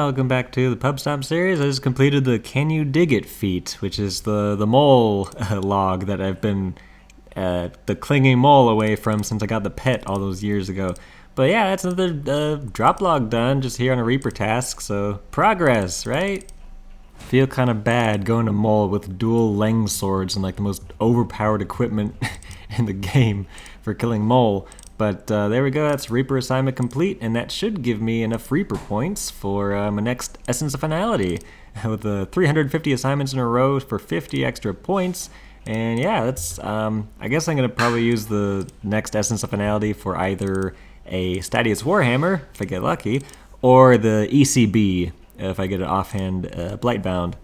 welcome back to the Pubstomp series. I just completed the Can You Dig It feat, which is the mole log that I've been the clinging mole away from since I got the pet all those years ago. But yeah, that's another drop log done, just here on a Reaper task, so progress, right? Feel kind of bad going to mole with dual Leng swords and like the most overpowered equipment in the game for killing mole. But there we go, that's Reaper assignment complete, and that should give me enough Reaper points for my next Essence of Finality, with the 350 assignments in a row for 50 extra points. And yeah, that's I guess I'm going to probably use the next Essence of Finality for either a Stadius Warhammer, if I get lucky, or the ECB, if I get an offhand Blightbound.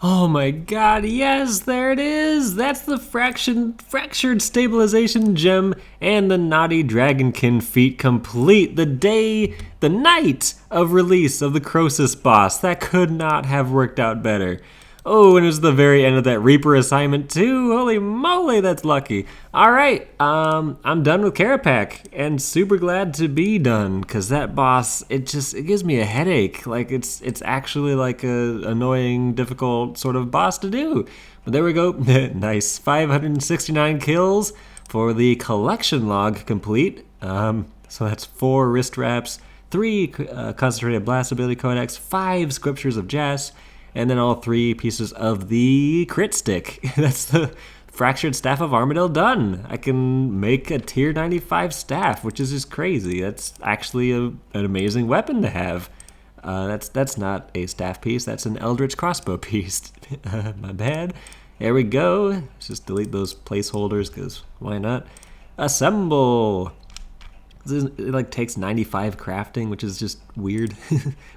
Oh my god, yes, there it is! That's the Fractured Stabilization Gem and the Naughty Dragonkin feat complete the night of release of the Croesus boss. That could not have worked out better. Oh, and it was the very end of that Reaper assignment too. Holy moly, that's lucky. Alright, I'm done with Carapac, and super glad to be done, because that boss, it gives me a headache. Like, it's actually like a annoying, difficult sort of boss to do. But there we go, nice. 569 kills for the collection log complete. So that's 4 wrist wraps, 3 concentrated blast ability codex, 5 scriptures of Jas, and then all 3 pieces of the crit stick. That's the Fractured Staff of Armadyl done. I can make a tier 95 staff, which is just crazy. That's actually an amazing weapon to have. That's not a staff piece, that's an Eldritch crossbow piece. My bad. There we go. Let's just delete those placeholders, because why not? Assemble! It like takes 95 crafting, which is just weird.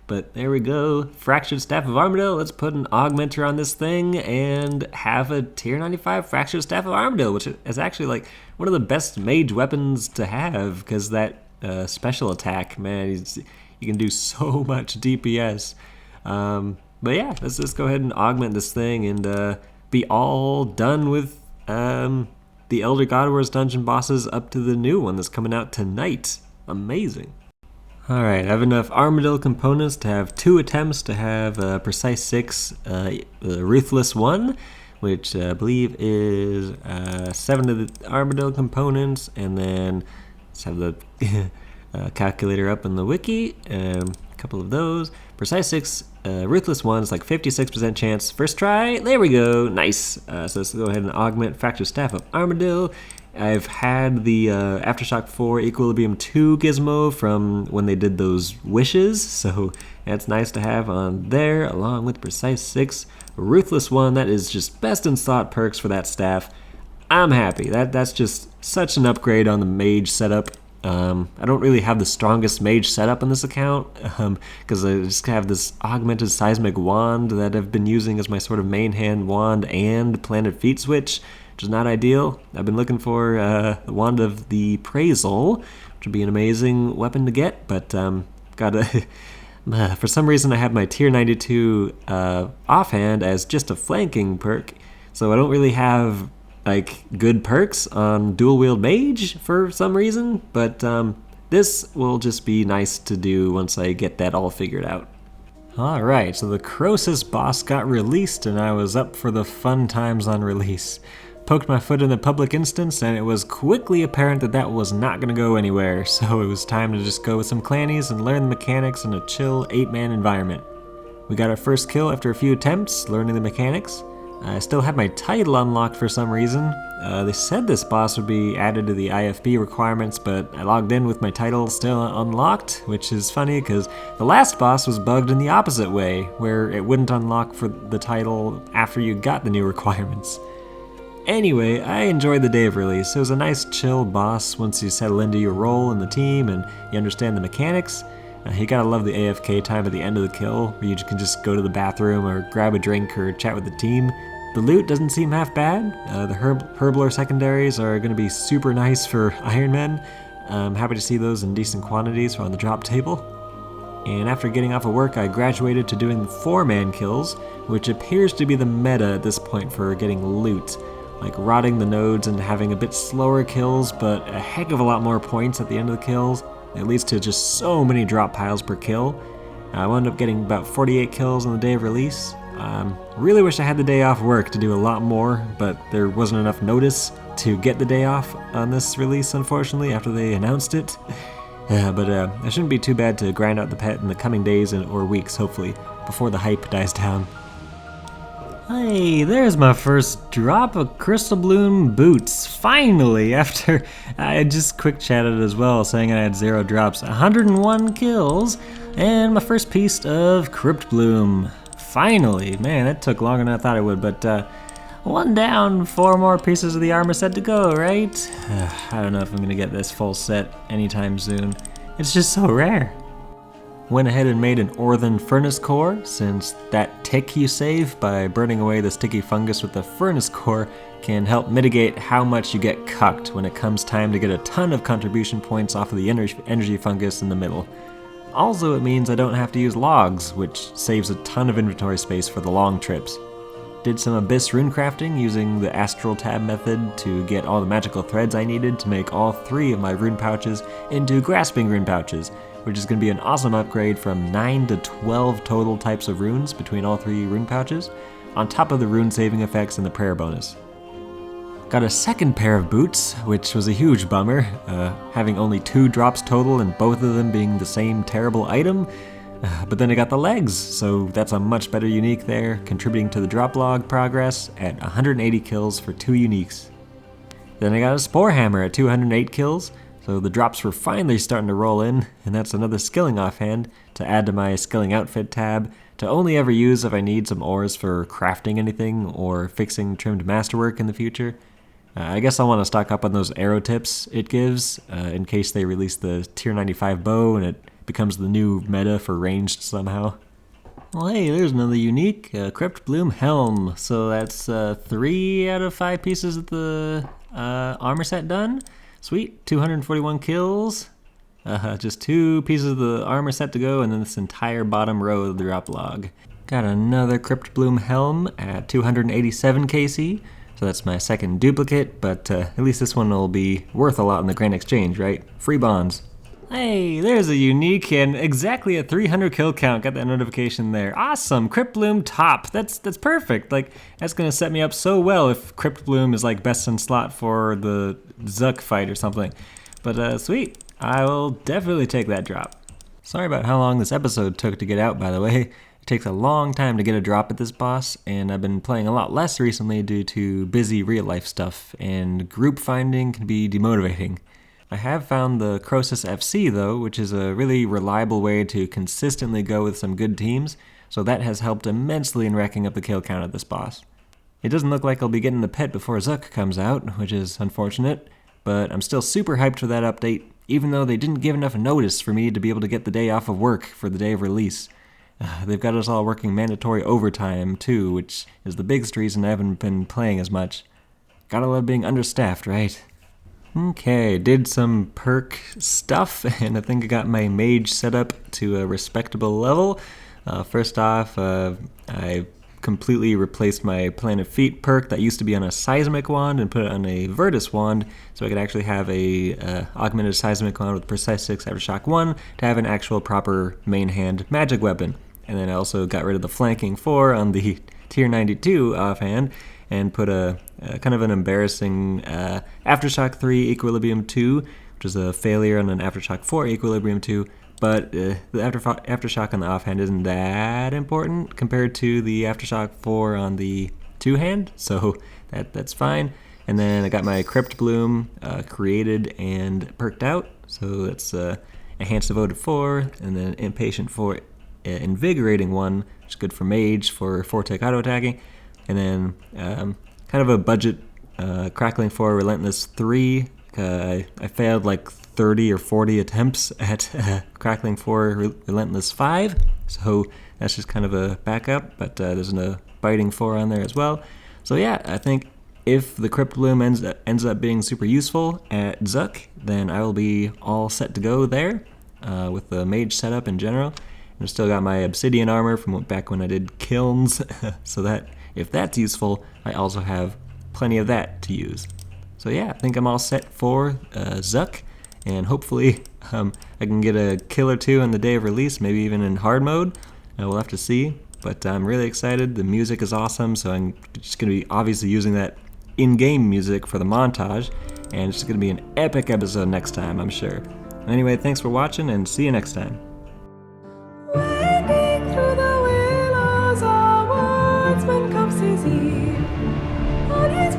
But there we go. Fractured Staff of Armadyl. Let's put an augmenter on this thing and have a tier 95 Fractured Staff of Armadyl, which is actually like one of the best mage weapons to have, because that special attack, man, you can do so much DPS. But yeah, let's just go ahead and augment this thing and be all done with the Elder God Wars dungeon bosses up to the new one that's coming out tonight. Amazing. Alright, I have enough Armadyl components to have 2 attempts to have Precise 6 Ruthless 1, which I believe is 7 of the Armadyl components, and then let's have the calculator up in the wiki, a couple of those. Precise 6 Ruthless 1 is like 56% chance. First try, there we go, nice. So let's go ahead and augment Fractured Staff of Armadyl. I've had the Aftershock 4 Equilibrium 2 gizmo from when they did those wishes, so that's nice to have on there, along with Precise 6 Ruthless 1. That is just best in slot perks for that staff. I'm happy. That's just such an upgrade on the Mage setup. I don't really have the strongest Mage setup in this account, because I just have this augmented seismic wand that I've been using as my sort of main hand wand and planet feat switch, which is not ideal. I've been looking for the Wand of the Praisal, which would be an amazing weapon to get, but gotta for some reason I have my tier 92 offhand as just a flanking perk, so I don't really have like good perks on dual wield mage for some reason, but this will just be nice to do once I get that all figured out. Alright, so the Croesus boss got released and I was up for the fun times on release. Poked my foot in the public instance and it was quickly apparent that that was not going to go anywhere, so it was time to just go with some clannies and learn the mechanics in a chill 8-man environment. We got our first kill after a few attempts learning the mechanics. I still had my title unlocked for some reason. They said this boss would be added to the IFB requirements, but I logged in with my title still unlocked, which is funny because the last boss was bugged in the opposite way, where it wouldn't unlock for the title after you got the new requirements. Anyway, I enjoyed the day of release. It was a nice chill boss once you settle into your role in the team and you understand the mechanics. You gotta love the AFK time at the end of the kill, where you can just go to the bathroom or grab a drink or chat with the team. The loot doesn't seem half bad. The Herblore secondaries are gonna be super nice for Ironman. I'm happy to see those in decent quantities on the drop table. And after getting off of work, I graduated to doing the 4-man kills, which appears to be the meta at this point for getting loot. Like rotting the nodes and having a bit slower kills, but a heck of a lot more points at the end of the kills. It leads to just so many drop piles per kill. I wound up getting about 48 kills on the day of release. Really wish I had the day off work to do a lot more, but there wasn't enough notice to get the day off on this release, unfortunately, after they announced it. But it shouldn't be too bad to grind out the pet in the coming days or weeks, hopefully, before the hype dies down. Hey, there's my first drop of Crystal Bloom boots. Finally, after I just quick chatted as well, saying I had 0 drops, 101 kills, and my first piece of Crypt Bloom. Finally, man, that took longer than I thought it would, but 1 down, 4 more pieces of the armor set to go, right? I don't know if I'm gonna get this full set anytime soon. It's just so rare. Went ahead and made an Orthan Furnace Core, since that tick you save by burning away the sticky fungus with the Furnace Core can help mitigate how much you get cucked when it comes time to get a ton of contribution points off of the energy fungus in the middle. Also, it means I don't have to use logs, which saves a ton of inventory space for the long trips. Did some Abyss rune crafting using the Astral Tab method to get all the magical threads I needed to make all 3 of my rune pouches into Grasping rune pouches, which is going to be an awesome upgrade from 9 to 12 total types of runes between all 3 rune pouches, on top of the rune saving effects and the prayer bonus. Got a second pair of boots, which was a huge bummer, having only 2 drops total and both of them being the same terrible item. But then I got the legs, so that's a much better unique there, contributing to the drop log progress at 180 kills for 2 uniques. Then I got a Spore Hammer at 208 kills, so the drops were finally starting to roll in, and that's another skilling offhand to add to my skilling outfit tab, to only ever use if I need some ores for crafting anything or fixing trimmed masterwork in the future. I guess I'll want to stock up on those arrow tips it gives, in case they release the tier 95 bow and it becomes the new meta for ranged somehow. Well, hey, there's another unique Crypt Bloom Helm. So that's 3 out of 5 pieces of the armor set done. Sweet, 241 kills. Just 2 pieces of the armor set to go, and then this entire bottom row of the drop log. Got another Crypt Bloom Helm at 287 KC. So that's my second duplicate, but at least this one will be worth a lot in the Grand Exchange, right? Free bonds. Hey, there's a unique and exactly a 300 kill count. Got that notification there. Awesome, Crypt Bloom top. That's perfect. Like, that's gonna set me up so well if Crypt Bloom is like best in slot for the Zuck fight or something. But sweet, I will definitely take that drop. Sorry about how long this episode took to get out, by the way. It takes a long time to get a drop at this boss, and I've been playing a lot less recently due to busy real life stuff, and group finding can be demotivating. I have found the Croesus FC though, which is a really reliable way to consistently go with some good teams, so that has helped immensely in racking up the kill count of this boss. It doesn't look like I'll be getting the pet before Zuck comes out, which is unfortunate, but I'm still super hyped for that update, even though they didn't give enough notice for me to be able to get the day off of work for the day of release. They've got us all working mandatory overtime too, which is the biggest reason I haven't been playing as much. Gotta love being understaffed, right? Okay, did some perk stuff, and I think I got my Mage set up to a respectable level. First off, I completely replaced my Planet Feet perk that used to be on a Seismic Wand and put it on a Virtus Wand, so I could actually have a augmented Seismic Wand with Precise 6 Aftershock 1 to have an actual proper main hand magic weapon. And then I also got rid of the Flanking 4 on the Tier 92 offhand, and put a kind of an embarrassing Aftershock 3 Equilibrium 2, which is a failure on an Aftershock 4 Equilibrium 2, but the Aftershock on the offhand isn't that important compared to the Aftershock 4 on the two-hand, so that's fine. And then I got my Crypt Bloom created and perked out, so that's Enhanced Devoted 4, and then Impatient 4 Invigorating 1, which is good for Mage for 4-tick auto-attacking. And then kind of a budget Crackling 4 Relentless 3. I failed like 30 or 40 attempts at Crackling 4 Relentless 5. So that's just kind of a backup, but there's a Biting 4 on there as well. So yeah, I think if the Crypt Bloom ends up being super useful at Zuck, then I will be all set to go there with the Mage setup in general. And I've still got my Obsidian armor from back when I did Kilns, so that if that's useful, I also have plenty of that to use. So yeah, I think I'm all set for Zuck, and hopefully I can get a kill or two on the day of release, maybe even in hard mode. We'll have to see, but I'm really excited. The music is awesome, so I'm just going to be obviously using that in-game music for the montage, and it's just going to be an epic episode next time, I'm sure. Anyway, thanks for watching, and see you next time. Wading through the willows, our wordsman comes his ear on his